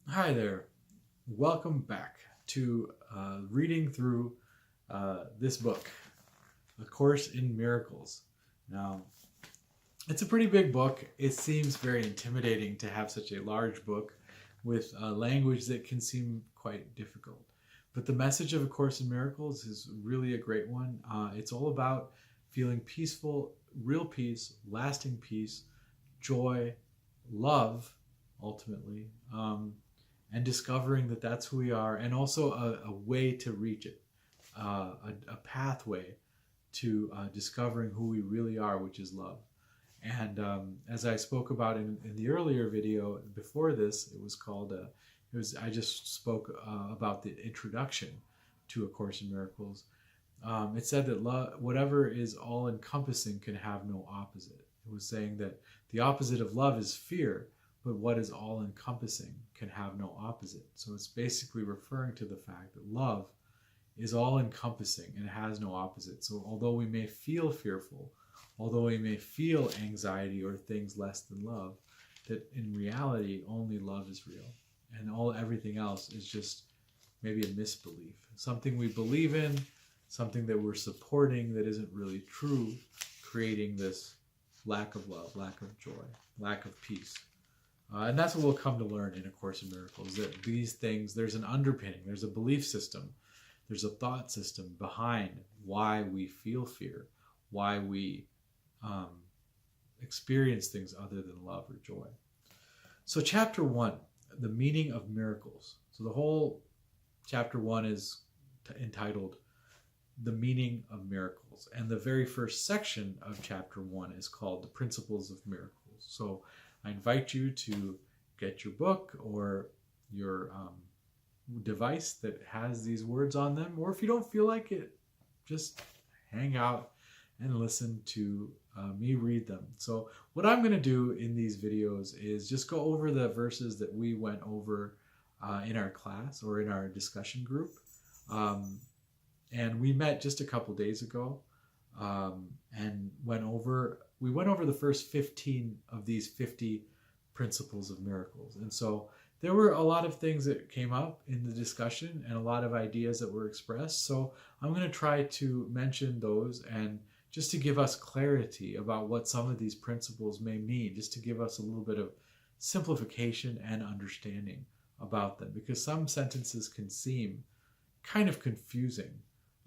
Hi there. Welcome back to reading through this book, A Course in Miracles. Now, it's a pretty big book. It seems very intimidating to have such a large book with language that can seem quite difficult. But the message of A Course in Miracles is really a great one. It's all about feeling peaceful, real peace, lasting peace, joy, love, ultimately. And discovering that that's who we are, and also a way to reach it, a pathway to discovering who we really are, which is love. And as I spoke about in the earlier video before this, it was called, I just spoke about the introduction to A Course in Miracles. It said that love, whatever is all encompassing can have no opposite. It was saying that the opposite of love is fear, but what is all encompassing can have no opposite. So it's basically referring to the fact that love is all encompassing and has no opposite. So although we may feel fearful, although we may feel anxiety or things less than love, that in reality only love is real, and everything else is just maybe a misbelief, something we believe in, something that we're supporting that isn't really true, creating this lack of love, lack of joy, lack of peace. And that's what we'll come to learn in A Course in Miracles, that these things, there's an underpinning, there's a belief system, there's a thought system behind why we feel fear, why we experience things other than love or joy. So chapter 1, the meaning of miracles. So the whole chapter 1 is entitled The Meaning of Miracles. And the very first section of chapter 1 is called The Principles of Miracles. So I invite you to get your book or your device that has these words on them, or if you don't feel like it, just hang out and listen to me read them. So what I'm going to do in these videos is just go over the verses that we went over in our class or in our discussion group. And we met just a couple days ago and we went over the first 15 of these 50 principles of miracles. And so there were a lot of things that came up in the discussion and a lot of ideas that were expressed. So I'm going to try to mention those, and just to give us clarity about what some of these principles may mean, just to give us a little bit of simplification and understanding about them, because some sentences can seem kind of confusing.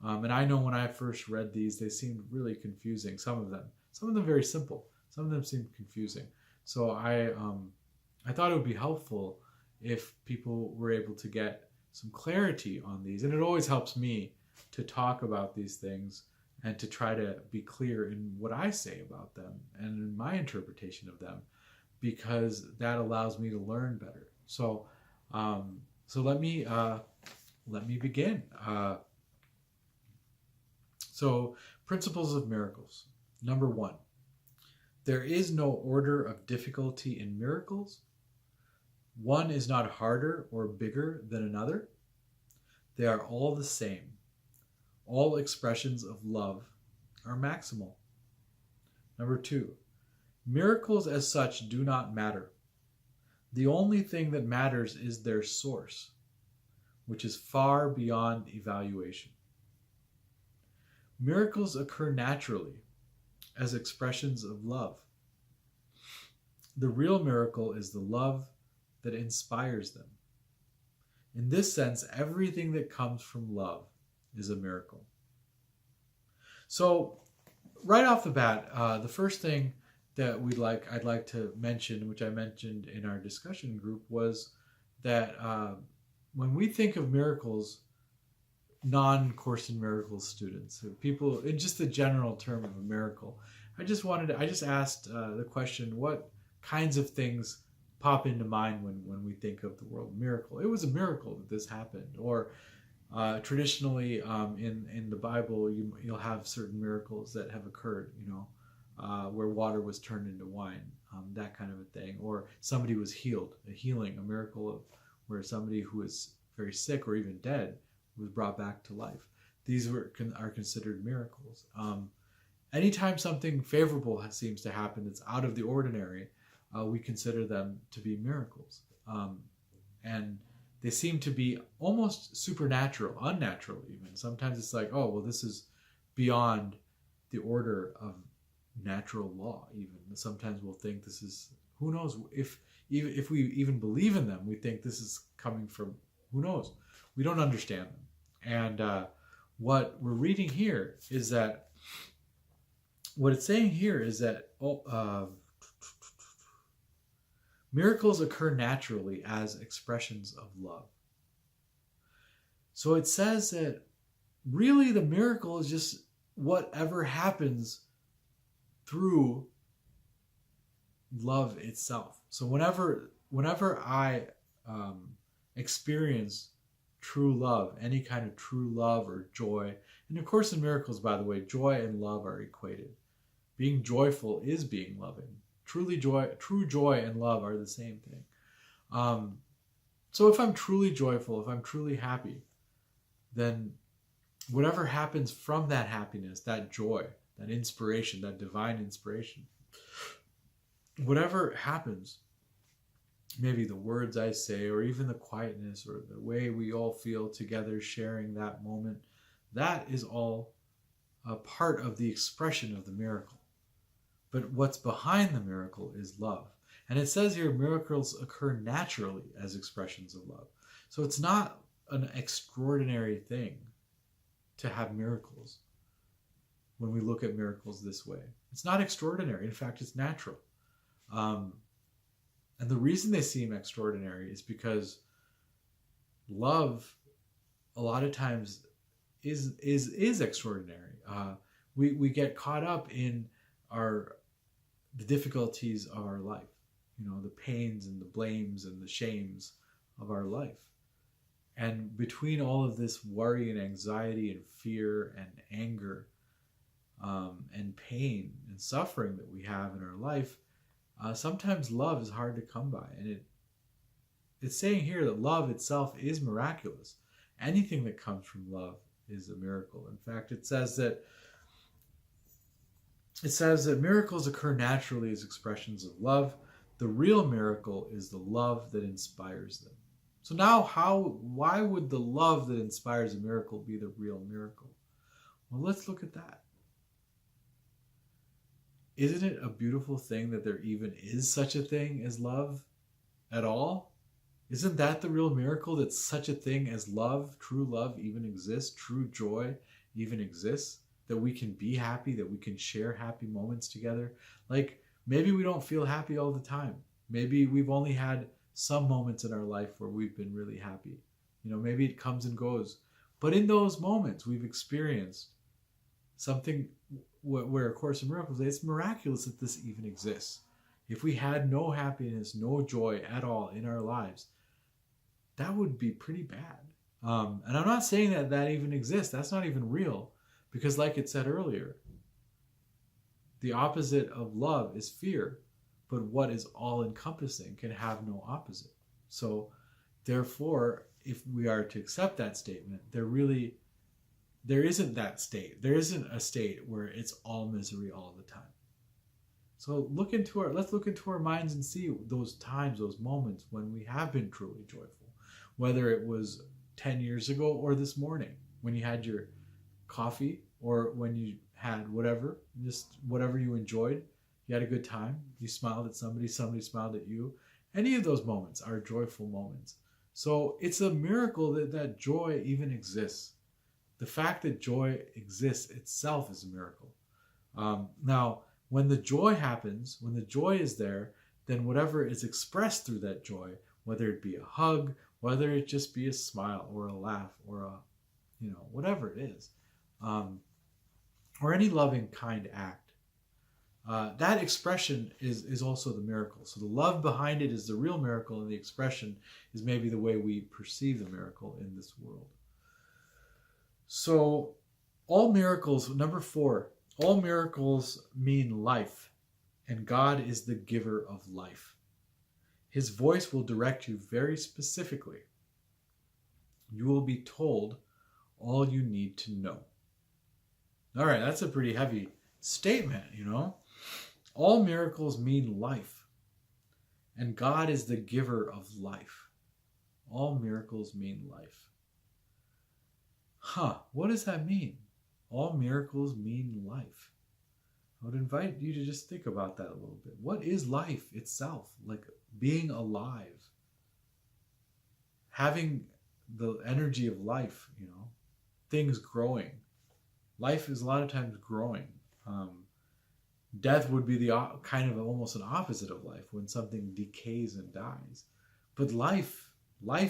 And I know when I first read these, they seemed really confusing, some of them very simple, some of them seemed confusing. So I thought it would be helpful if people were able to get some clarity on these. And it always helps me to talk about these things and to try to be clear in what I say about them and in my interpretation of them, because that allows me to learn better. So let me begin. So principles of miracles. Number 1, there is no order of difficulty in miracles. One is not harder or bigger than another. They are all the same. All expressions of love are maximal. Number 2, miracles as such do not matter. The only thing that matters is their source, which is far beyond evaluation. Miracles occur naturally as expressions of love. The real miracle is the love that inspires them. In this sense, everything that comes from love is a miracle. So, right off the bat, the first thing that I'd like to mention, which I mentioned in our discussion group, was that when we think of miracles, non-Course in Miracles students, people, in just the general term of a miracle, I just asked the question, what kinds of things pop into mind when we think of the word miracle? It was a miracle that this happened. Or traditionally in the Bible, you'll have certain miracles that have occurred, where water was turned into wine, that kind of a thing. Or somebody was healed, a miracle of where somebody who was very sick or even dead was brought back to life. These are considered miracles. Anytime something favorable seems to happen that's out of the ordinary, we consider them to be miracles. and they seem to be almost supernatural, unnatural even. Sometimes it's like, oh, well, this is beyond the order of natural law even. Sometimes we'll think this is, who knows, if we even believe in them, we think this is coming from, who knows? We don't understand them. And what we're reading here is that, what it's saying here is that miracles occur naturally as expressions of love. So it says that really the miracle is just whatever happens through love itself. So whenever I experience true love, any kind of true love or joy, and of course in miracles, by the way, joy and love are equated. Being joyful is being loving. True joy and love are the same thing. So if I'm truly joyful, if I'm truly happy, then whatever happens from that happiness, that joy, that inspiration, that divine inspiration, whatever happens, maybe the words I say, or even the quietness, or the way we all feel together sharing that moment, that is all a part of the expression of the miracle. But what's behind the miracle is love. And it says here, miracles occur naturally as expressions of love. So it's not an extraordinary thing to have miracles when we look at miracles this way. It's not extraordinary. In fact, it's natural. And the reason they seem extraordinary is because love, a lot of times, is extraordinary. We get caught up in the difficulties of our life, the pains and the blames and the shames of our life. And between all of this worry and anxiety and fear and anger and pain and suffering that we have in our life, sometimes love is hard to come by. And it's saying here that love itself is miraculous. Anything that comes from love is a miracle. In fact, it says that miracles occur naturally as expressions of love. The real miracle is the love that inspires them. So now why would the love that inspires a miracle be the real miracle? Well, let's look at that. Isn't it a beautiful thing that there even is such a thing as love at all? Isn't that the real miracle, that such a thing as love, true love, even exists, true joy even exists, that we can be happy, that we can share happy moments together? Like, maybe we don't feel happy all the time. Maybe we've only had some moments in our life where we've been really happy. Maybe it comes and goes. But in those moments, we've experienced something where A Course in Miracles, it's miraculous that this even exists. If we had no happiness, no joy at all in our lives, that would be pretty bad. And I'm not saying that even exists. That's not even real. Because like it said earlier, the opposite of love is fear. But what is all-encompassing can have no opposite. So therefore, if we are to accept that statement, there isn't that state. There isn't a state where it's all misery all the time. So let's look into our minds and see those times, those moments when we have been truly joyful. Whether it was 10 years ago or this morning, when you had your coffee, or when you had whatever, just whatever you enjoyed, you had a good time, you smiled at somebody smiled at you. Any of those moments are joyful moments. So it's a miracle that joy even exists. The fact that joy exists itself is a miracle. Now, when the joy happens, when the joy is there, then whatever is expressed through that joy, whether it be a hug, whether it just be a smile or a laugh or whatever it is, or any loving, kind act, that expression is also the miracle. So the love behind it is the real miracle, and the expression is maybe the way we perceive the miracle in this world. So all miracles, number 4, all miracles mean life, and God is the giver of life. His voice will direct you very specifically. You will be told all you need to know. All right, that's a pretty heavy statement, All miracles mean life, and God is the giver of life. All miracles mean life. What does that mean? All miracles mean life. I would invite you to just think about that a little bit. What is life itself? Like being alive, having the energy of life, things growing. Life is a lot of times growing. Death would be the kind of almost an opposite of life, when something decays and dies. But life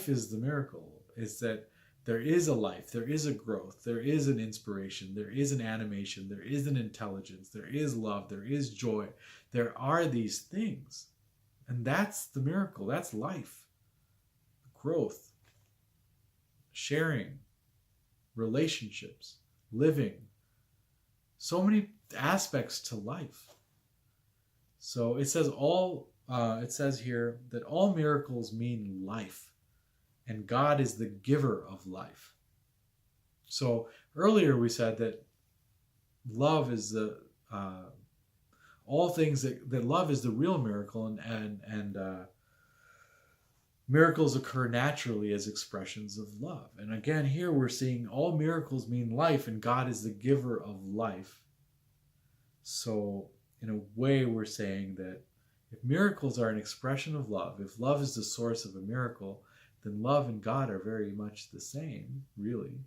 is the miracle. It's that there is a life, there is a growth, there is an inspiration, there is an animation, there is an intelligence, there is love, there is joy. There are these things. And that's the miracle. That's life. Growth, sharing, relationships, living. So many aspects to life. So it says here that all miracles mean life. And God is the giver of life. So earlier we said that love is all things that love is the real miracle, and miracles occur naturally as expressions of love. And again, here we're seeing all miracles mean life, and God is the giver of life. So in a way, we're saying that if miracles are an expression of love, if love is the source of a miracle, then love and God are very much the same, really.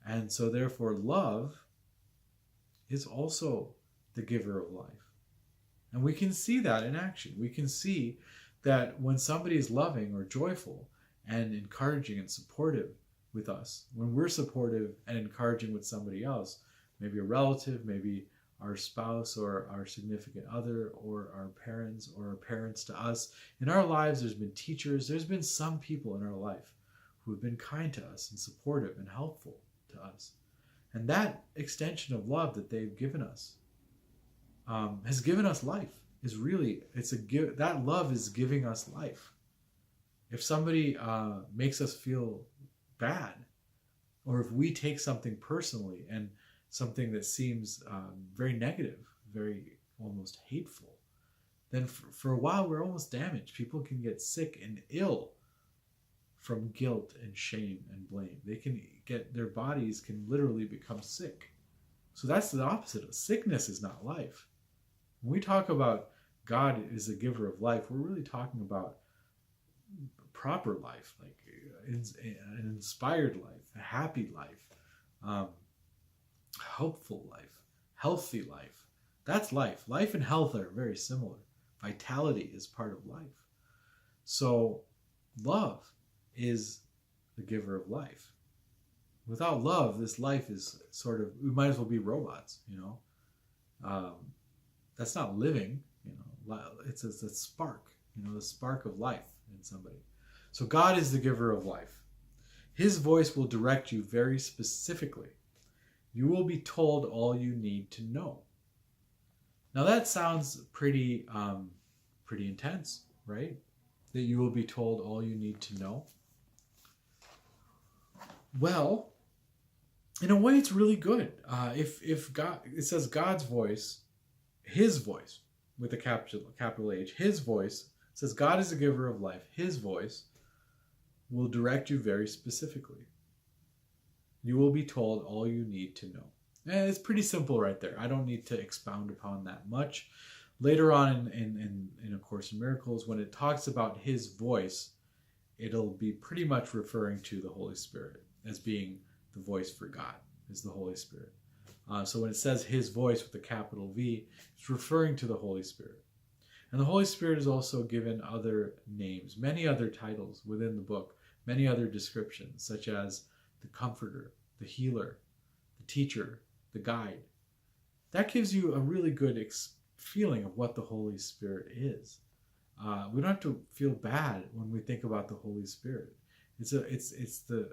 And so therefore, love is also the giver of life. And we can see that in action. We can see that when somebody is loving or joyful and encouraging and supportive with us, when we're supportive and encouraging with somebody else, maybe a relative, maybe our spouse or our significant other or our parents or our parents to us. In our lives, there's been teachers, there's been some people in our life who have been kind to us and supportive and helpful to us. And that extension of love that they've given us has given us life. That love is giving us life. If somebody makes us feel bad, or if we take something personally and something that seems very negative, very almost hateful, then for a while we're almost damaged. People can get sick and ill from guilt and shame and blame. Their bodies can literally become sick. So that's the opposite of sickness is not life. When we talk about God is the giver of life, we're really talking about proper life, like an inspired life, a happy life, hopeful life, healthy life. That's life. Life and health are very similar. Vitality is part of life. So love is the giver of life. Without love, this life is we might as well be robots, That's not living, It's a spark, the spark of life in somebody. So God is the giver of life. His voice will direct you very specifically. You will be told all you need to know. Now that sounds pretty intense, right? That you will be told all you need to know. Well, in a way, it's really good. If God, it says God's voice, His voice with a capital H, His voice says God is the giver of life. His voice will direct you very specifically. You will be told all you need to know. And it's pretty simple right there. I don't need to expound upon that much. Later on in A Course in Miracles, when it talks about His voice, it'll be pretty much referring to the Holy Spirit as being the voice for God, is the Holy Spirit. So when it says His voice with a capital V, it's referring to the Holy Spirit. And the Holy Spirit is also given other names, many other titles within the book, many other descriptions, such as the Comforter, the Healer, the Teacher, the Guide. That gives you a really good feeling of what the Holy Spirit is. We don't have to feel bad when we think about the Holy Spirit. It's the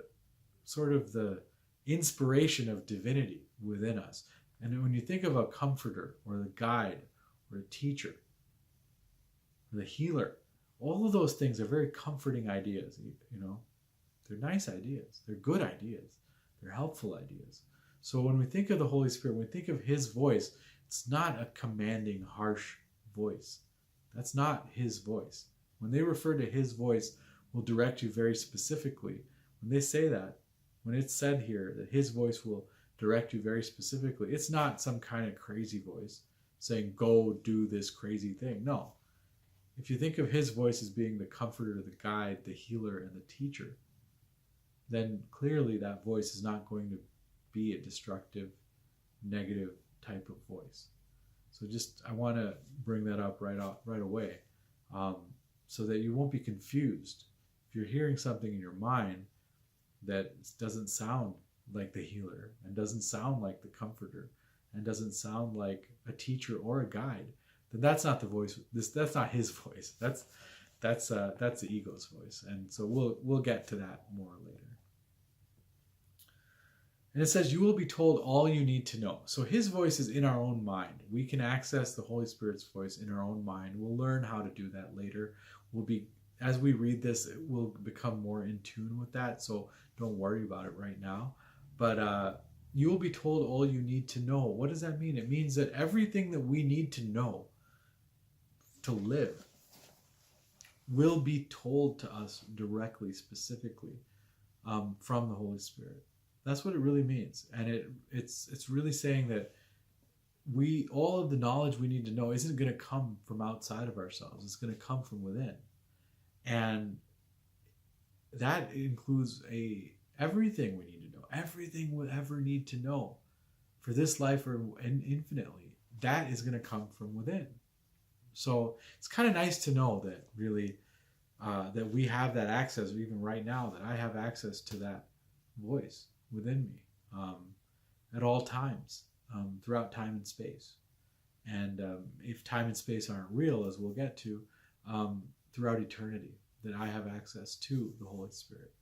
sort of the inspiration of divinity within us. And when you think of a comforter or the guide or a teacher or the healer, all of those things are very comforting ideas, They're nice ideas. They're good ideas. They're helpful ideas. So when we think of the Holy Spirit, when we think of His voice, it's not a commanding, harsh voice. That's not His voice. When they refer to His voice, will direct you very specifically. When they say that, when it's said here that his voice will direct you very specifically, it's not some kind of crazy voice saying, go do this crazy thing. No. If you think of his voice as being the comforter, the guide, the healer, and the teacher, then clearly that voice is not going to be a destructive, negative type of voice. So I want to bring that up right away, so that you won't be confused. If you're hearing something in your mind that doesn't sound like the healer, and doesn't sound like the comforter, and doesn't sound like a teacher or a guide, then that's not the voice. That's not his voice. That's the ego's voice. And so we'll get to that more later. And it says, you will be told all you need to know. So his voice is in our own mind. We can access the Holy Spirit's voice in our own mind. We'll learn how to do that later. As we read this, we'll become more in tune with that. So don't worry about it right now. But you will be told all you need to know. What does that mean? It means that everything that we need to know to live will be told to us directly, specifically, from the Holy Spirit. That's what it really means. And it's really saying that all of the knowledge we need to know isn't going to come from outside of ourselves. It's going to come from within. And that includes everything we need to know, everything we'll ever need to know for this life or infinitely, that is going to come from within. So it's kind of nice to know that really, that we have that access, even right now, that I have access to that voice within me at all times, throughout time and space. And if time and space aren't real, as we'll get to, throughout eternity, that I have access to the Holy Spirit.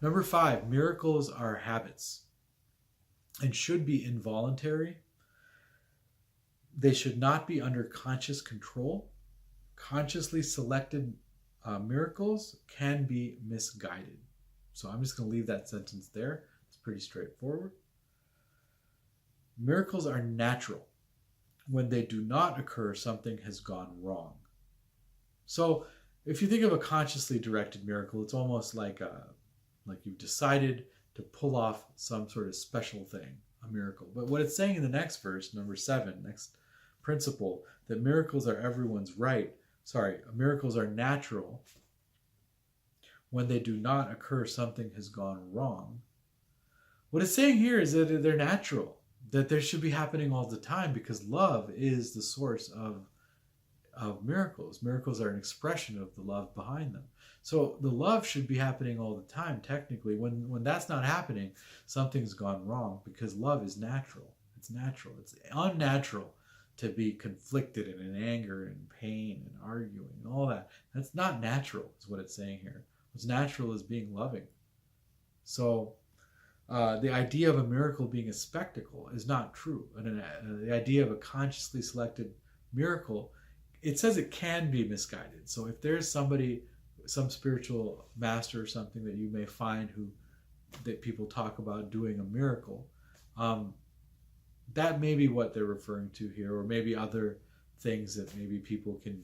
Number 5, miracles are habits and should be involuntary. They should not be under conscious control. Consciously selected miracles can be misguided. So I'm just going to leave that sentence there. It's pretty straightforward. Miracles are natural. When they do not occur, something has gone wrong. So if you think of a consciously directed miracle, it's almost like you've decided to pull off some sort of special thing, a miracle. But what it's saying in the next verse, number 7, next principle, that miracles are everyone's right. Miracles are natural. When they do not occur, something has gone wrong. What it's saying here is that they're natural, that they should be happening all the time, because love is the source of miracles. Miracles are an expression of the love behind them. So the love should be happening all the time, technically. When that's not happening, something's gone wrong, because love is natural. It's natural. It's unnatural to be conflicted and in anger and pain and arguing and all that. That's not natural, is what it's saying here. What's natural is being loving. So the idea of a miracle being a spectacle is not true. And the idea of a consciously selected miracle, it says it can be misguided. So if there's somebody, some spiritual master or something that you may find that people talk about doing a miracle, that may be what they're referring to here, or maybe other things that maybe people can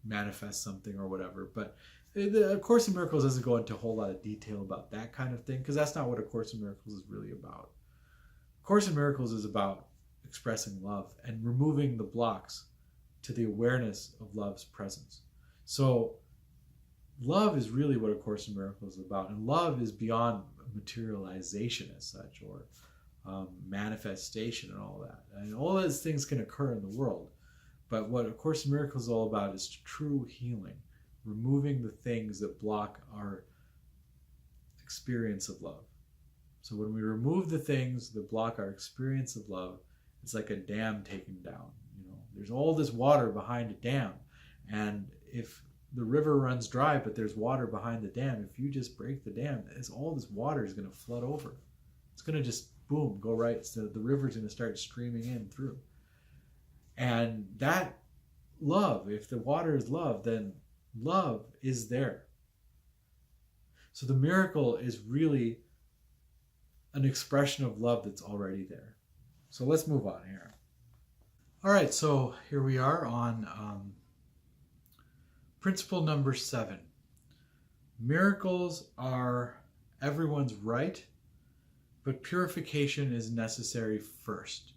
manifest something or whatever. But A Course in Miracles doesn't go into a whole lot of detail about that kind of thing, because that's not what A Course in Miracles is really about. A Course in Miracles is about expressing love and removing the blocks to the awareness of love's presence. So love is really what A Course in Miracles is about. And love is beyond materialization as such, or manifestation and all that. And all those things can occur in the world. But what A Course in Miracles is all about is true healing, removing the things that block our experience of love. So when we remove the things that block our experience of love, it's like a dam taken down. There's all this water behind a dam, and if the river runs dry but there's water behind the dam, if you just break the dam, all this water is going to flood over. It's going to just boom, go right. So the river's going to start streaming in through. And that love, if the water is love, then love is there. So the miracle is really an expression of love that's already there. So let's move on here. All right, so here we are on Principle number 7. Miracles are everyone's right, but purification is necessary first.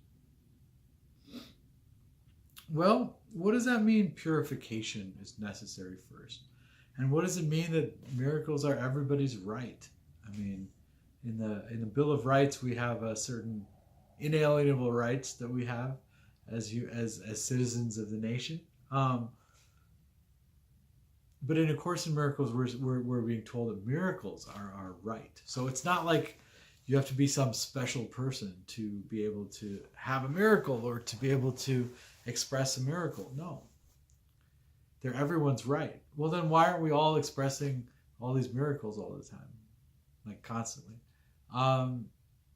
Well, what does that mean, purification is necessary first? And what does it mean that miracles are everybody's right? I mean, in the Bill of Rights, we have a certain inalienable rights that we have as citizens of the nation. But in A Course in Miracles, we're being told that miracles are our right. So it's not like you have to be some special person to be able to have a miracle or to be able to express a miracle. No. They're everyone's right. Well, then why aren't we all expressing all these miracles all the time? Like constantly?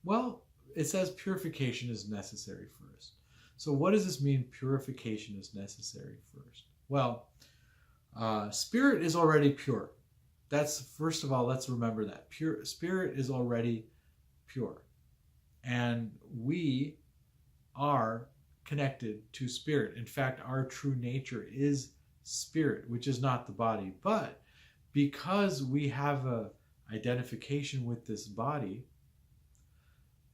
Well, it says purification is necessary first. So what does this mean, purification is necessary first? Well, spirit is already pure. That's, first of all, let's remember that. Spirit is already pure. And we are connected to spirit. In fact, our true nature is spirit, which is not the body. But because we have a identification with this body,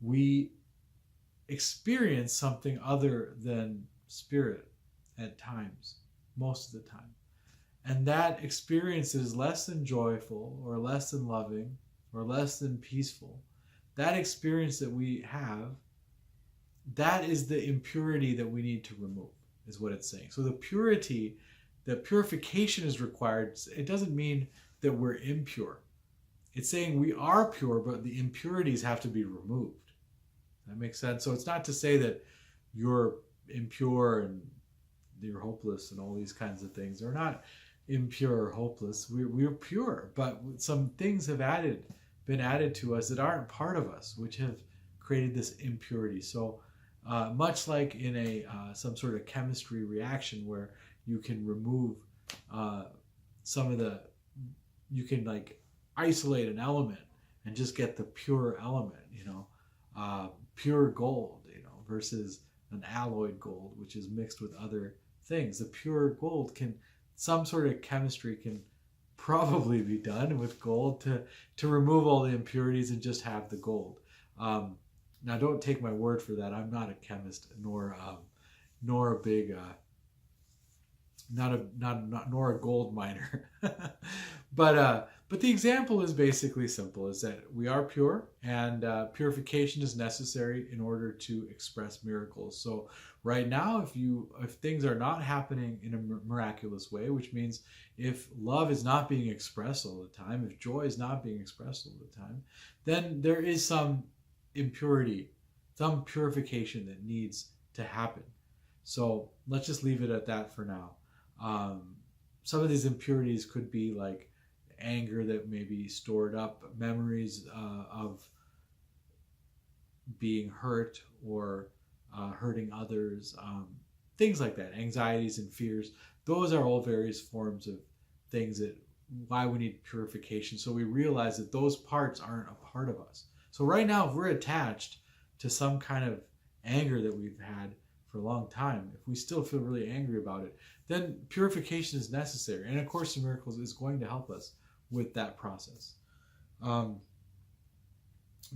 we experience something other than spirit at times, most of the time. And that experience is less than joyful or less than loving or less than peaceful. That experience that we have, that is the impurity that we need to remove, is what it's saying. So the purification is required. It doesn't mean that we're impure. It's saying we are pure, but the impurities have to be removed. That makes sense? So it's not to say that you're impure and you're hopeless and all these kinds of things. They're not impure or hopeless. We're pure, but some things have been added to us that aren't part of us, which have created this impurity. So much like in some sort of chemistry reaction where you can remove you can like isolate an element and just get the pure element, pure gold, versus an alloyed gold, which is mixed with other things. The pure gold some sort of chemistry can probably be done with gold to remove all the impurities and just have the gold. Now, don't take my word for that. I'm not a chemist, nor a big, nor a gold miner. But the example is basically simple: is that we are pure, and purification is necessary in order to express miracles. So right now, if things are not happening in a miraculous way, which means if love is not being expressed all the time, if joy is not being expressed all the time, then there is some impurity, some purification that needs to happen. So let's just leave it at that for now. Some of these impurities could be like anger that may be stored up, memories of being hurt or hurting others, things like that, anxieties and fears. Those are all various forms of things why we need purification. So we realize that those parts aren't a part of us. So right now, if we're attached to some kind of anger that we've had for a long time, if we still feel really angry about it, then purification is necessary. And A Course in Miracles is going to help us with that process. Then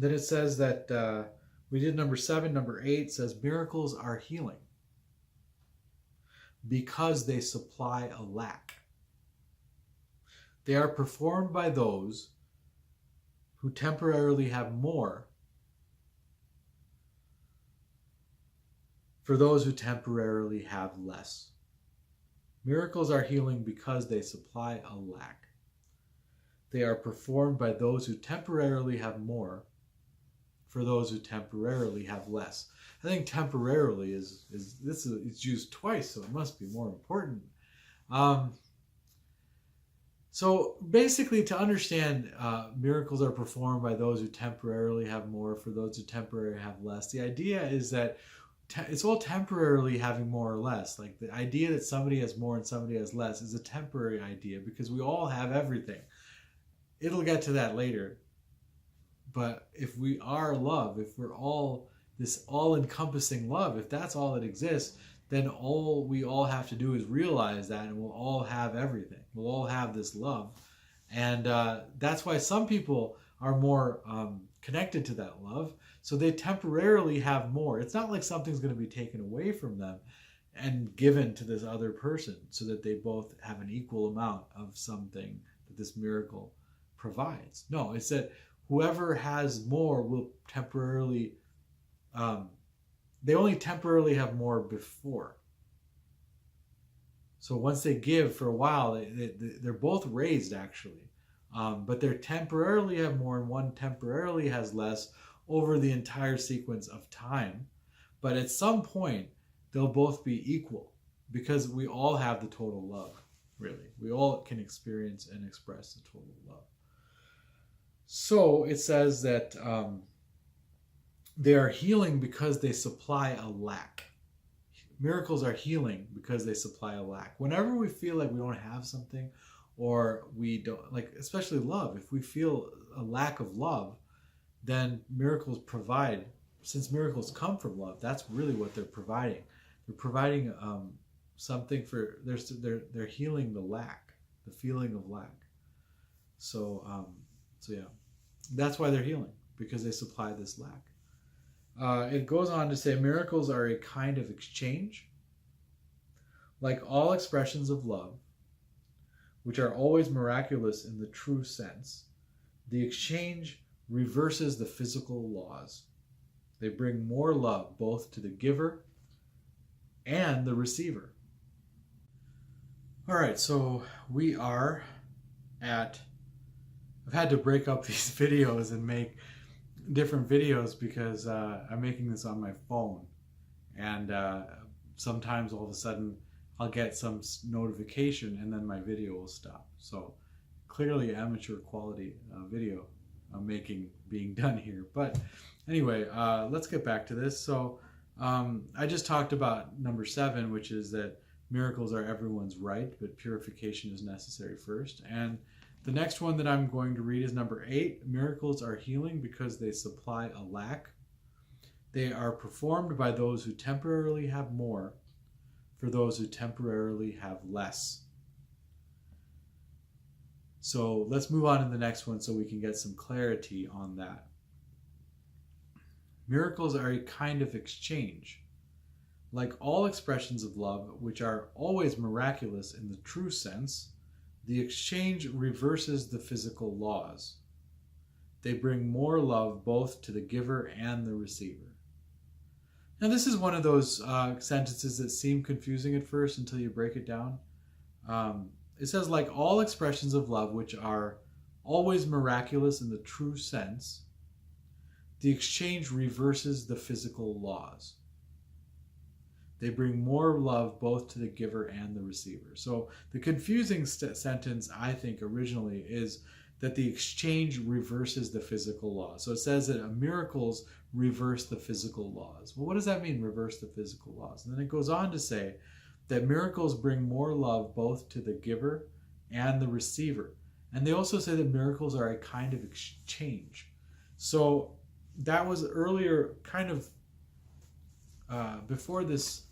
it says that we did number 7. Number 8 says miracles are healing because they supply a lack. They are performed by those who temporarily have more for those who temporarily have less. Miracles are healing because they supply a lack. They are performed by those who temporarily have more for those who temporarily have less. I think temporarily it's used twice, so it must be more important. So basically, to understand miracles are performed by those who temporarily have more for those who temporarily have less, the idea is that it's all temporarily having more or less. Like the idea that somebody has more and somebody has less is a temporary idea because we all have everything. It'll get to that later. But if we are love, if we're all this all-encompassing love, if that's all that exists, then all we all have to do is realize that, and we'll all have everything. We'll all have this love. And that's why some people are more connected to that love. So they temporarily have more. It's not like something's going to be taken away from them and given to this other person so that they both have an equal amount of something that this miracle provides. No, it's that whoever has more will temporarily, they only temporarily have more before. So once they give for a while, they're both raised actually. But they temporarily have more and one temporarily has less over the entire sequence of time. But at some point, they'll both be equal because we all have the total love, really. We all can experience and express the total love. So it says that they are healing because they supply a lack. Miracles are healing because they supply a lack. Whenever we feel like we don't have something, or we don't, like especially love, if we feel a lack of love, then miracles provide, since miracles come from love, that's really what they're providing. They're providing something for, they're healing the lack, the feeling of lack. So yeah, that's why they're healing, because they supply this lack. It goes on to say miracles are a kind of exchange. Like all expressions of love, which are always miraculous in the true sense, the exchange reverses the physical laws. They bring more love both to the giver and the receiver. All right, so we are at, I've had to break up these videos and make different videos because I'm making this on my phone, and sometimes all of a sudden I'll get some notification and then my video will stop. So clearly amateur quality video making being done here. But anyway, let's get back to this. So I just talked about number 7, which is that miracles are everyone's right, but purification is necessary first. And the next one that I'm going to read is number 8. Miracles are healing because they supply a lack. They are performed by those who temporarily have more for those who temporarily have less. So let's move on to the next one so we can get some clarity on that. Miracles are a kind of exchange. Like all expressions of love, which are always miraculous in the true sense, the exchange reverses the physical laws. They bring more love both to the giver and the receiver. Now this is one of those sentences that seem confusing at first until you break it down. It says, like all expressions of love, which are always miraculous in the true sense, the exchange reverses the physical laws. They bring more love both to the giver and the receiver. So the confusing sentence, I think, originally is that the exchange reverses the physical laws. So it says that miracles reverse the physical laws. Well, what does that mean, reverse the physical laws? And then it goes on to say that miracles bring more love both to the giver and the receiver. And they also say that miracles are a kind of exchange. So that was earlier, kind of before this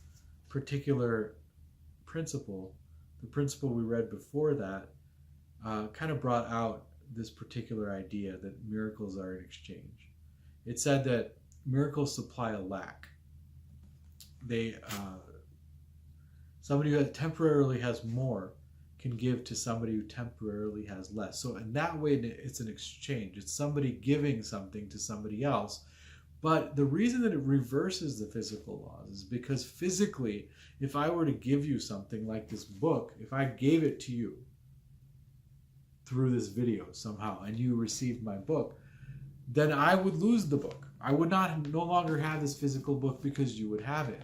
particular principle, the principle we read before that kind of brought out this particular idea that miracles are an exchange. It said that miracles supply a lack. They somebody who temporarily has more can give to somebody who temporarily has less. So in that way, it's an exchange. It's somebody giving something to somebody else. But the reason that it reverses the physical laws is because physically, if I were to give you something like this book, if I gave it to you through this video somehow and you received my book, then I would lose the book. I would no longer have this physical book because you would have it.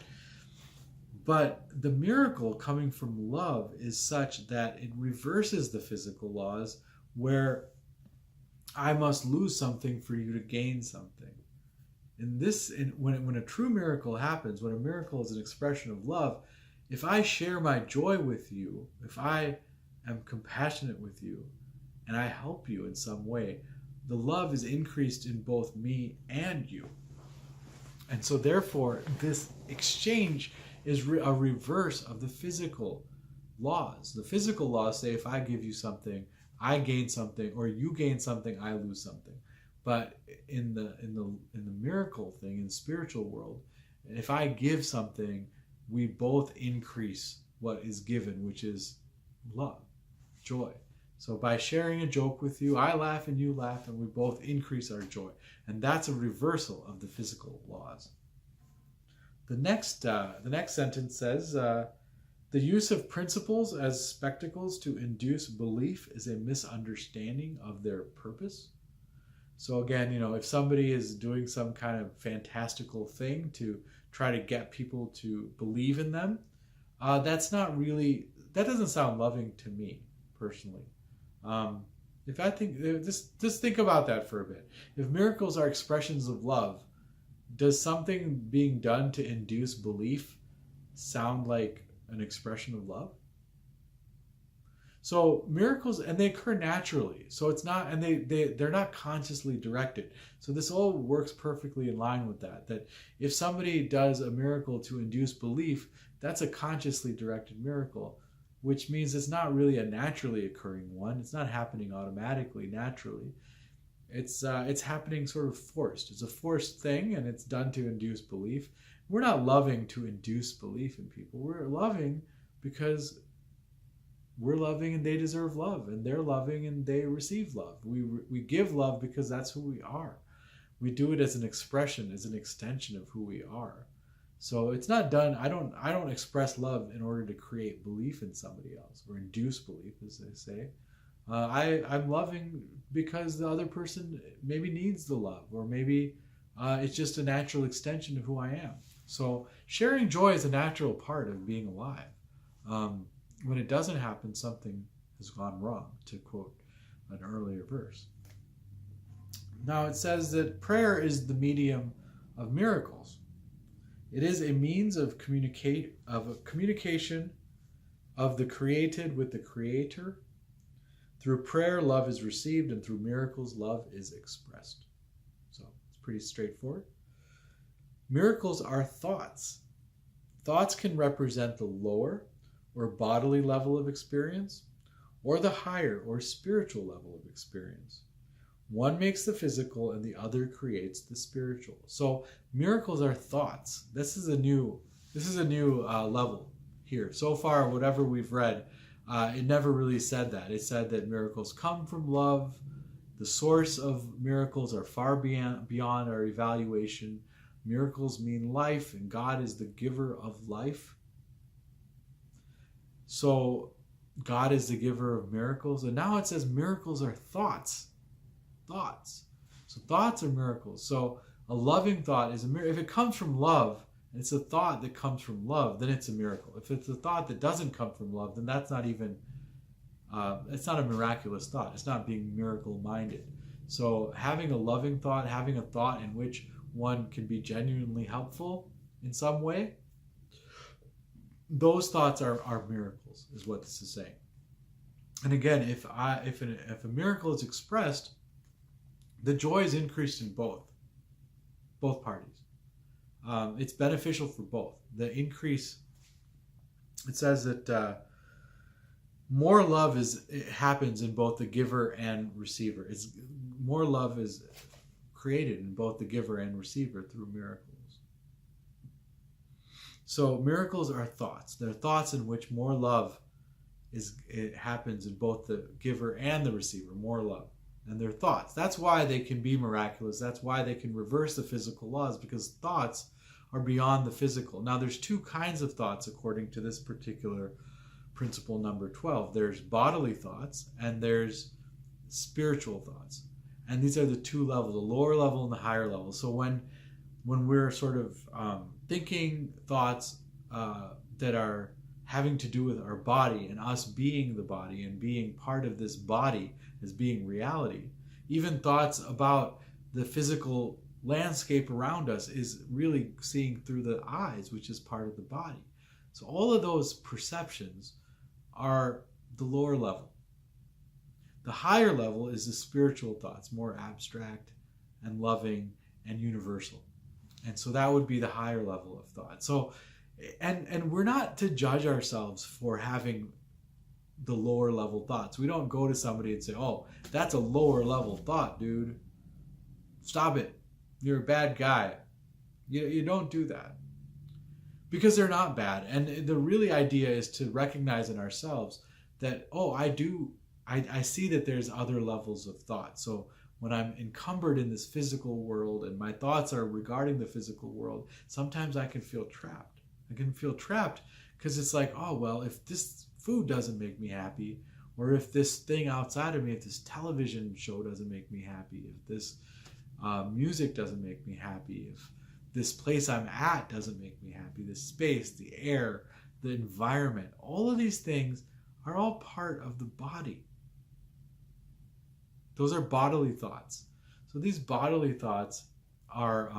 But the miracle coming from love is such that it reverses the physical laws, where I must lose something for you to gain something. When a true miracle happens, when a miracle is an expression of love, if I share my joy with you, if I am compassionate with you, and I help you in some way, the love is increased in both me and you. And so therefore, this exchange is a reverse of the physical laws. The physical laws say if I give you something, I gain something, or you gain something, I lose something. But in the miracle thing, in the spiritual world, if I give something, we both increase what is given, which is love, joy. So by sharing a joke with you, I laugh and you laugh, and we both increase our joy. And that's a reversal of the physical laws. The next sentence says, the use of principles as spectacles to induce belief is a misunderstanding of their purpose. So again, if somebody is doing some kind of fantastical thing to try to get people to believe in them, that doesn't sound loving to me personally. If I think, just think about that for a bit. If miracles are expressions of love, does something being done to induce belief sound like an expression of love? So miracles, and they occur naturally. So it's not, and they're not consciously directed. So this all works perfectly in line with that. That if somebody does a miracle to induce belief, that's a consciously directed miracle, which means it's not really a naturally occurring one. It's not happening automatically, naturally. It's happening sort of forced. It's a forced thing, and it's done to induce belief. We're not loving to induce belief in people. We're loving because we're loving and they deserve love, and they're loving and they receive love. We give love because that's who we are. We do it as an expression, as an extension of who we are. So it's not done. I don't express love in order to create belief in somebody else or induce belief, as they say. I'm loving because the other person maybe needs the love, or maybe it's just a natural extension of who I am. So sharing joy is a natural part of being alive. When it doesn't happen, something has gone wrong, to quote an earlier verse. Now it says that prayer is the medium of miracles. It is a means of communication of the created with the Creator. Through prayer, love is received, and through miracles, love is expressed. So it's pretty straightforward. Miracles are thoughts. Thoughts can represent the lower or bodily level of experience, or the higher or spiritual level of experience. One makes the physical and the other creates the spiritual. So miracles are thoughts. This is a new level here. So far, whatever we've read, it never really said that. It said that miracles come from love. The source of miracles are far beyond our evaluation. Miracles mean life, and God is the giver of life. So God is the giver of miracles. And now it says miracles are thoughts. Thoughts. So thoughts are miracles. So a loving thought is a miracle. If it comes from love, and it's a thought that comes from love, then it's a miracle. If it's a thought that doesn't come from love, then that's not even, it's not a miraculous thought. It's not being miracle-minded. So having a loving thought, having a thought in which one can be genuinely helpful in some way, those thoughts are miracles, is what this is saying. And again, if a miracle is expressed, the joy is increased in both parties. It's beneficial for both. The increase, it says that more love happens in both the giver and receiver. More love is created in both the giver and receiver through miracles. So miracles are thoughts. They're thoughts in which more love happens in both the giver and the receiver. More love. And they're thoughts. That's why they can be miraculous. That's why they can reverse the physical laws, because thoughts are beyond the physical. Now there's two kinds of thoughts according to this particular principle number 12. There's bodily thoughts and there's spiritual thoughts. And these are the two levels, the lower level and the higher level. So when we're sort of thinking thoughts that are having to do with our body and us being the body and being part of this body as being reality, even thoughts about the physical landscape around us is really seeing through the eyes, which is part of the body. So all of those perceptions are the lower level. The higher level is the spiritual thoughts, more abstract and loving and universal. And so that would be the higher level of thought. So And we're not to judge ourselves for having the lower level thoughts. We don't go to somebody and say, oh, that's a lower level thought, dude. Stop it. You're a bad guy. You don't do that. Because they're not bad. And the really idea is to recognize in ourselves that, oh, I see that there's other levels of thought. So when I'm encumbered in this physical world and my thoughts are regarding the physical world, sometimes I can feel trapped. I can feel trapped because it's like, oh, well, if this food doesn't make me happy, or if this thing outside of me, if this television show doesn't make me happy, if this music doesn't make me happy, if this place I'm at doesn't make me happy, the space, the air, the environment, all of these things are all part of the body. Those are bodily thoughts. So these bodily thoughts are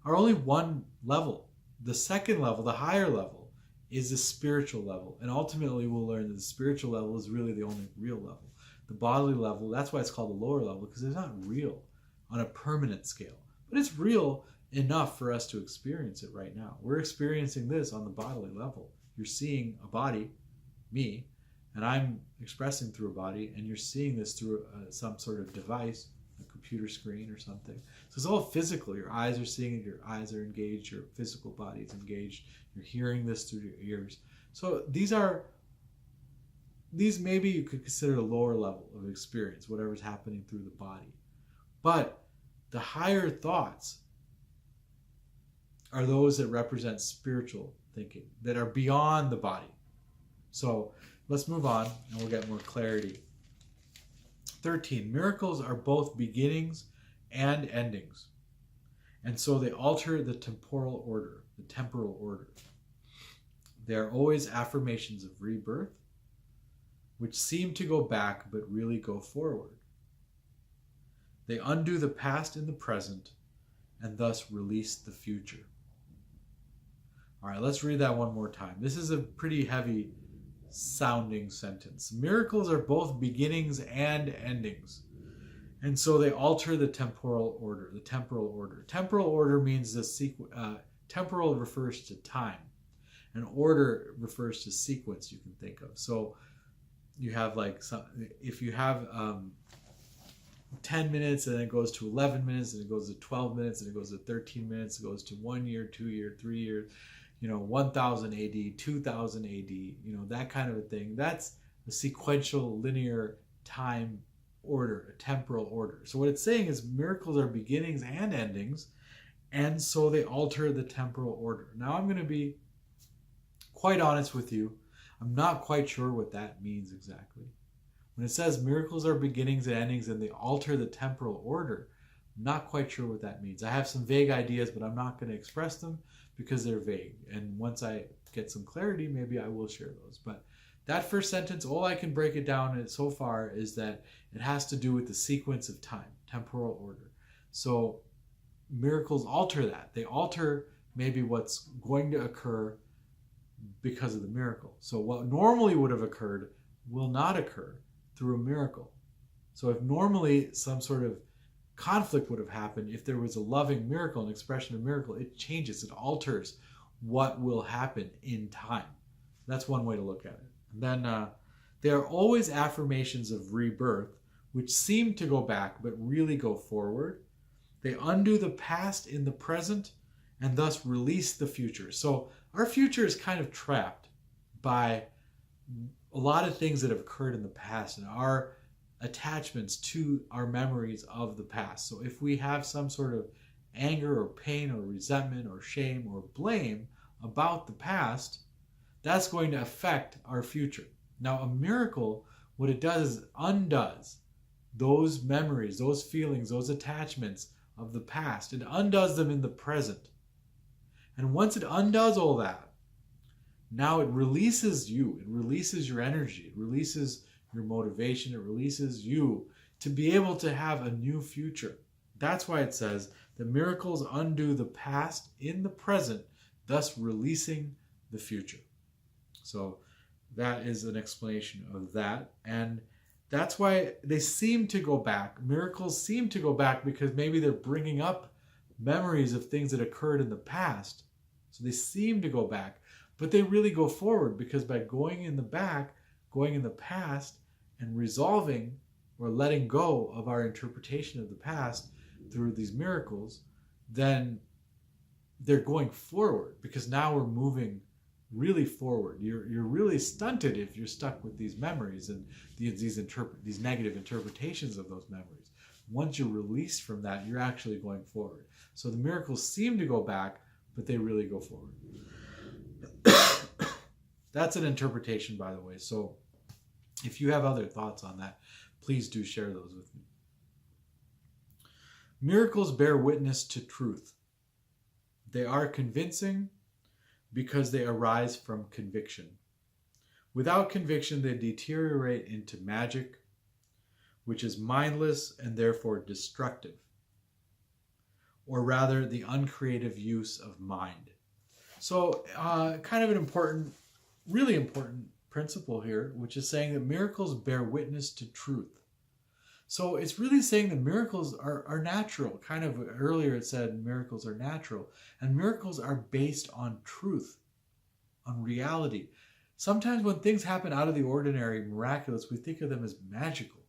only one level. The second level, the higher level, is the spiritual level. And ultimately we'll learn that the spiritual level is really the only real level. The bodily level, that's why it's called the lower level, because it's not real on a permanent scale. But it's real enough for us to experience it right now. We're experiencing this on the bodily level. You're seeing a body, me, and I'm expressing through a body, and you're seeing this through some sort of device, a computer screen or something. So it's all physical. Your eyes are seeing it, your eyes are engaged, your physical body is engaged. You're hearing this through your ears. So these maybe you could consider a lower level of experience, whatever's happening through the body. But the higher thoughts are those that represent spiritual thinking, that are beyond the body. So let's move on and we'll get more clarity. 13. Miracles are both beginnings and endings. And so they alter the temporal order, the temporal order. They are always affirmations of rebirth, which seem to go back but really go forward. They undo the past in the present and thus release the future. All right, let's read that one more time. This is a pretty heavy sounding sentence. Miracles are both beginnings and endings. And so they alter the temporal order, the temporal order. Temporal order means temporal refers to time. And order refers to sequence you can think of. So you have if you have 10 minutes and then it goes to 11 minutes and it goes to 12 minutes and it goes to 13 minutes, it goes to 1 year, 2 year, 3 years, 1000 AD, 2000 AD, that kind of a thing. That's a sequential linear time order, a temporal order. So what it's saying is miracles are beginnings and endings, and so they alter the temporal order. Now I'm going to be quite honest with you. I'm not quite sure what that means exactly. When it says miracles are beginnings and endings and they alter the temporal order, I'm not quite sure what that means. I have some vague ideas, but I'm not going to express them because they're vague. And once I get some clarity, maybe I will share those. But that first sentence, all I can break it down so far is that it has to do with the sequence of time, temporal order. So miracles alter that. They alter maybe what's going to occur because of the miracle. So what normally would have occurred will not occur through a miracle. So if normally some sort of conflict would have happened, if there was a loving miracle, an expression of miracle, it changes, it alters what will happen in time. That's one way to look at it. And then there are always affirmations of rebirth, which seem to go back but really go forward. They undo the past in the present and thus release the future. So our future is kind of trapped by a lot of things that have occurred in the past and our attachments to our memories of the past. So if we have some sort of anger or pain or resentment or shame or blame about the past, that's going to affect our future. Now, a miracle, what it does is undoes those memories, those feelings, those attachments of the past. It undoes them in the present. And once it undoes all that, now it releases you. It releases your energy. It releases your motivation. It releases you to be able to have a new future. That's why it says the miracles undo the past in the present, thus releasing the future. So that is an explanation of that. And that's why they seem to go back. Miracles seem to go back because maybe they're bringing up memories of things that occurred in the past. So they seem to go back, but they really go forward, because by going in the back, going in the past, and resolving or letting go of our interpretation of the past through these miracles, then they're going forward, because now we're moving really forward. You're really stunted if you're stuck with these memories and these negative interpretations of those memories. Once you're released from that, you're actually going forward. So the miracles seem to go back, but they really go forward. That's an interpretation, by the way. So if you have other thoughts on that, please do share those with me. Miracles bear witness to truth. They are convincing because they arise from conviction. Without conviction, they deteriorate into magic, which is mindless and therefore destructive, or rather the uncreative use of mind. So kind of an important, really important principle here, which is saying that miracles bear witness to truth. So it's really saying that miracles are natural. Kind of earlier it said miracles are natural, and miracles are based on truth, on reality. Sometimes when things happen out of the ordinary, miraculous, we think of them as magical.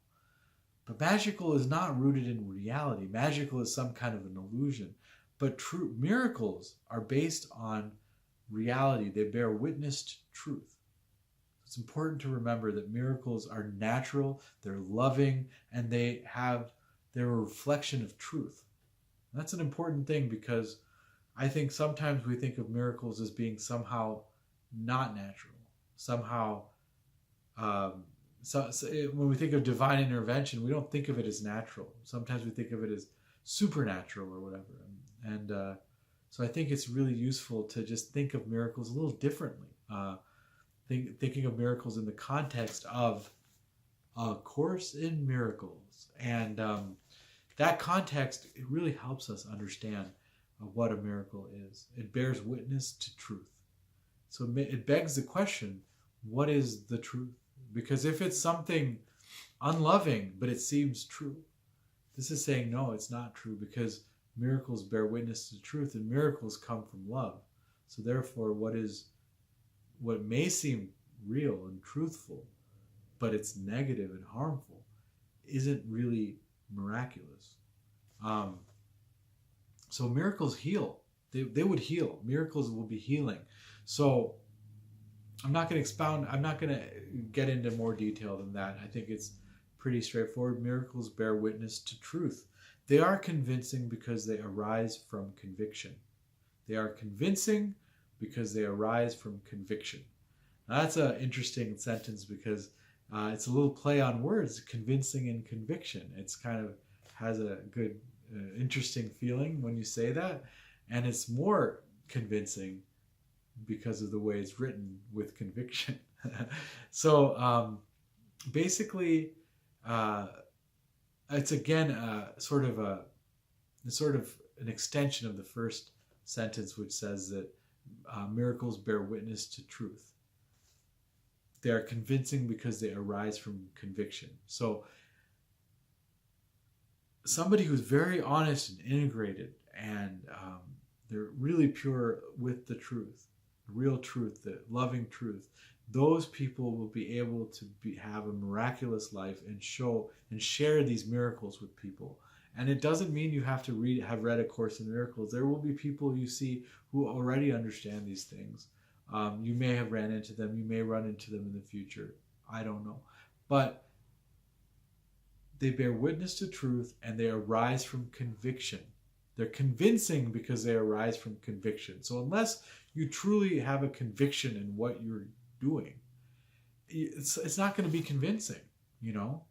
But magical is not rooted in reality. Magical is some kind of an illusion. But true miracles are based on reality. They bear witness to truth. It's important to remember that miracles are natural, they're loving, and they're a reflection of truth. And that's an important thing, because I think sometimes we think of miracles as being somehow not natural. Somehow, when we think of divine intervention, we don't think of it as natural. Sometimes we think of it as supernatural or whatever. And so I think it's really useful to just think of miracles a little differently. Thinking of miracles in the context of A Course in Miracles. And that context, it really helps us understand what a miracle is. It bears witness to truth. So it begs the question, what is the truth? Because if it's something unloving, but it seems true, this is saying, no, it's not true, because miracles bear witness to truth, and miracles come from love. So therefore, what may seem real and truthful, but it's negative and harmful, isn't really miraculous. So miracles heal. They would heal. Miracles will be healing. So I'm not going to get into more detail than that. I think it's pretty straightforward. Miracles bear witness to truth. They are convincing because they arise from conviction. They are convincing because they arise from conviction. Now, that's an interesting sentence, because it's a little play on words, convincing and conviction. It's kind of has a good, interesting feeling when you say that. And it's more convincing because of the way it's written, with conviction. So basically, it's again sort of an extension of the first sentence, which says that miracles bear witness to truth. They are convincing because they arise from conviction. So somebody who's very honest and integrated, and they're really pure with the truth, the real truth, the loving truth, those people will be able to have a miraculous life and show and share these miracles with people. And it doesn't mean you have to have read A Course in Miracles. There will be people you see who already understand these things. You may have ran into them. You may run into them in the future. I don't know. But they bear witness to truth, and they arise from conviction. They're convincing because they arise from conviction. So unless you truly have a conviction in what you're doing, it's not going to be convincing, you know?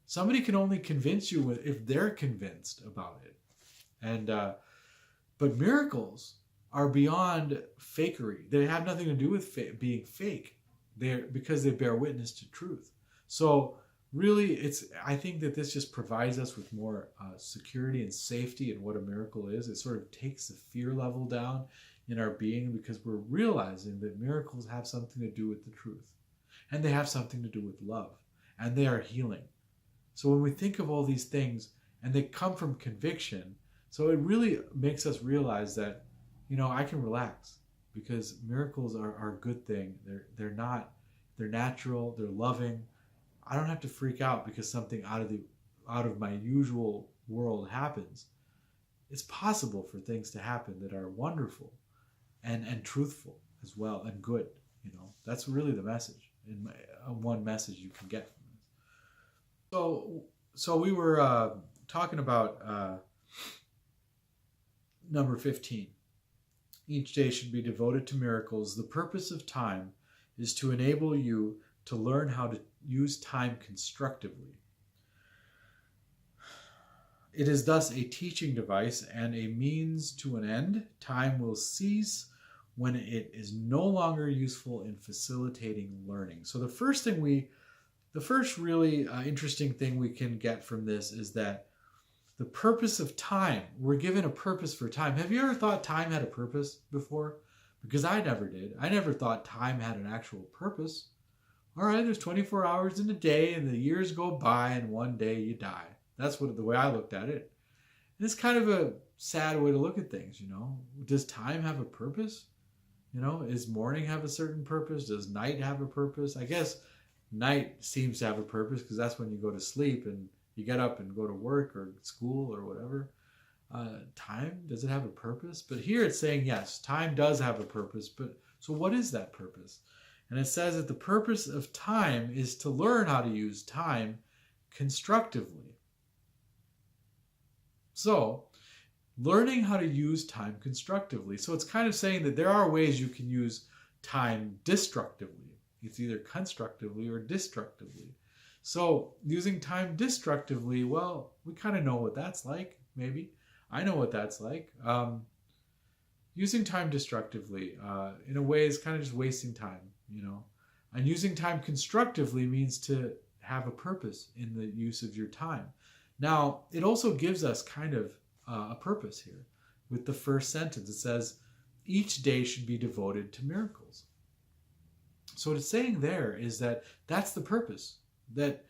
Somebody can only convince you if they're convinced about it. And but miracles are beyond fakery. They have nothing to do with being fake. Because they bear witness to truth. So really, I think that this just provides us with more security and safety in what a miracle is. It sort of takes the fear level down in our being, because we're realizing that miracles have something to do with the truth. And they have something to do with love. And they are healing. So when we think of all these things, and they come from conviction, so it really makes us realize that, I can relax. because miracles are a good thing. They're natural, they're loving. I don't have to freak out because something out of my usual world happens. It's possible for things to happen that are wonderful and truthful as well, and good. That's really the message, one message you can get from this. So we were talking about number 15. Each day should be devoted to miracles. The purpose of time is to enable you to learn how to use time constructively. It is thus a teaching device and a means to an end. Time will cease when it is no longer useful in facilitating learning. So the first really interesting thing we can get from this is that the purpose of time, we're given a purpose for time. Have you ever thought time had a purpose before? Because I never did. I never thought time had an actual purpose. All right, there's 24 hours in a day and the years go by and one day you die. That's the way I looked at it. And it's kind of a sad way to look at things, Does time have a purpose? Does morning have a certain purpose? Does night have a purpose? I guess night seems to have a purpose because that's when you go to sleep and you get up and go to work or school or whatever. Time, does it have a purpose? But here it's saying, yes, time does have a purpose. But so what is that purpose? And it says that the purpose of time is to learn how to use time constructively. So, learning how to use time constructively. So it's kind of saying that there are ways you can use time destructively. It's either constructively or destructively. So using time destructively, well, we kind of know what that's like, maybe. I know what that's like. Using time destructively, in a way, is kind of just wasting time, And using time constructively means to have a purpose in the use of your time. Now, it also gives us kind of a purpose here. With the first sentence, it says, each day should be devoted to miracles. So what it's saying there is that that's the purpose. That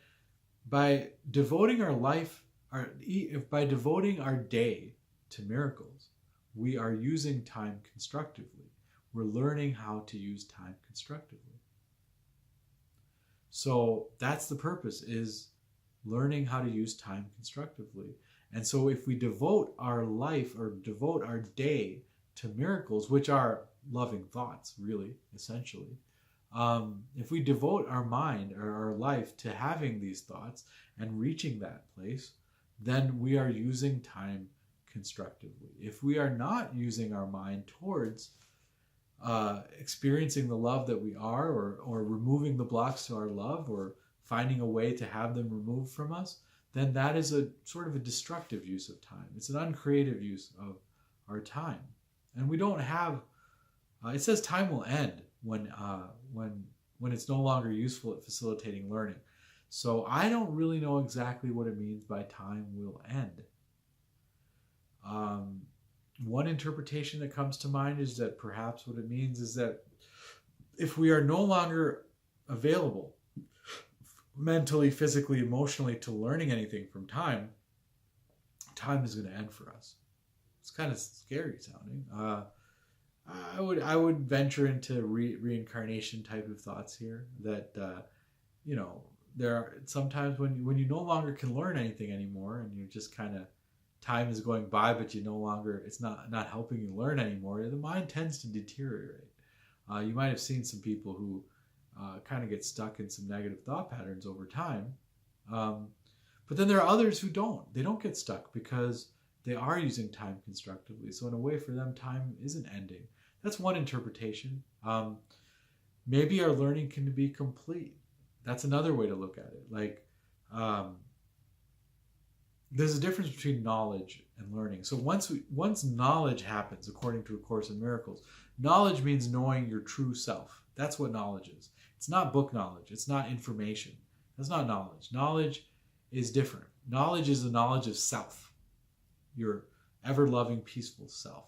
by devoting our life, by devoting our day to miracles, we are using time constructively. We're learning how to use time constructively. So that's the purpose, is learning how to use time constructively. And so if we devote our life or devote our day to miracles, which are loving thoughts, really, essentially, if we devote our mind or our life to having these thoughts and reaching that place, then we are using time constructively. If we are not using our mind towards experiencing the love that we are, or removing the blocks to our love, or finding a way to have them removed from us, then that is a sort of a destructive use of time. It's an uncreative use of our time. And we don't have, it says time will end when it's no longer useful at facilitating learning. So I don't really know exactly what it means by time will end. One interpretation that comes to mind is that perhaps what it means is that if we are no longer available mentally, physically, emotionally to learning anything from time, time is going to end for us. It's kind of scary sounding. I would venture into reincarnation type of thoughts here. That there are sometimes when you no longer can learn anything anymore, and you're just kind of, time is going by, but it's not helping you learn anymore. The mind tends to deteriorate. You might have seen some people who kind of get stuck in some negative thought patterns over time. But then there are others who don't. They don't get stuck because they are using time constructively. So in a way, for them, time isn't ending. That's one interpretation. Maybe our learning can be complete. That's another way to look at it. Like, there's a difference between knowledge and learning. So once knowledge happens, according to A Course in Miracles, knowledge means knowing your true self. That's what knowledge is. It's not book knowledge. It's not information. That's not knowledge. Knowledge is different. Knowledge is the knowledge of self. Your ever-loving, peaceful self.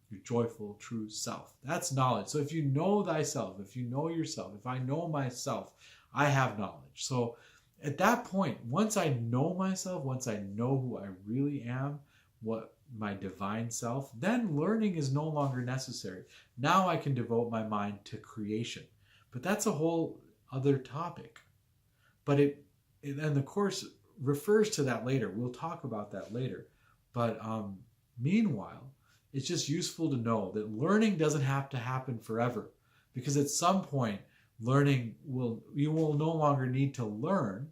Your joyful, true self. That's knowledge. So if you know thyself, if you know yourself, if I know myself, I have knowledge. So at that point, once I know myself, once I know who I really am, what my divine self, then learning is no longer necessary. Now I can devote my mind to creation. But that's a whole other topic. But and the course refers to that later. We'll talk about that later. But meanwhile, it's just useful to know that learning doesn't have to happen forever, because at some point you will no longer need to learn,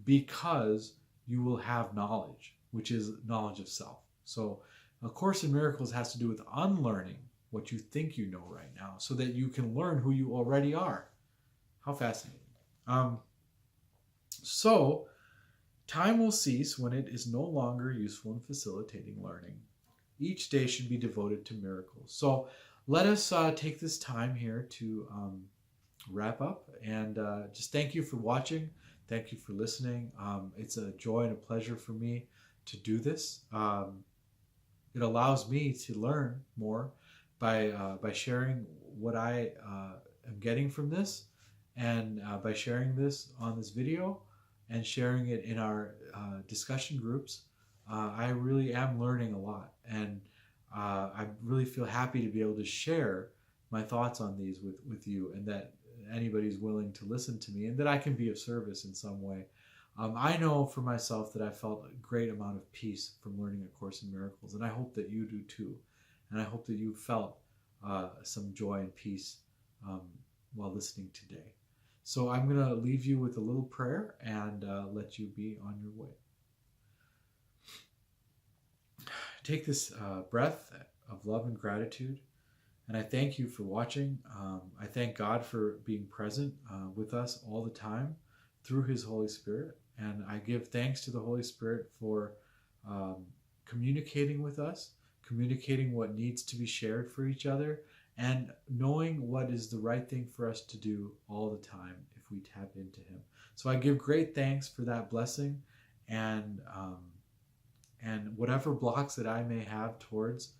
because you will have knowledge, which is knowledge of self. So A Course in Miracles has to do with unlearning what you think you know right now, so that you can learn who you already are. How fascinating. So time will cease when it is no longer useful in facilitating learning. Each day should be devoted to miracles. So let us take this time here to wrap up, and just thank you for watching. Thank you for listening. It's a joy and a pleasure for me to do this. It allows me to learn more by sharing what I am getting from this, and by sharing this on this video and sharing it in our discussion groups. I really am learning a lot, and I really feel happy to be able to share my thoughts on these with you, and that anybody's willing to listen to me, and that I can be of service in some way. I know for myself that I felt a great amount of peace from learning A Course in Miracles, and I hope that you do too. And I hope that you felt some joy and peace while listening today. So I'm going to leave you with a little prayer and let you be on your way. Take this breath of love and gratitude, and I thank you for watching. I thank God for being present with us all the time through His Holy Spirit, and I give thanks to the Holy Spirit for communicating with us, communicating what needs to be shared for each other, and knowing what is the right thing for us to do all the time if we tap into Him. So I give great thanks for that blessing, and whatever blocks that I may have towards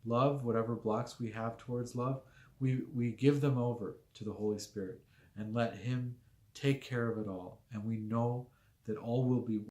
love, whatever blocks we have towards love, we give them over to the Holy Spirit and let Him take care of it all. And we know that all will be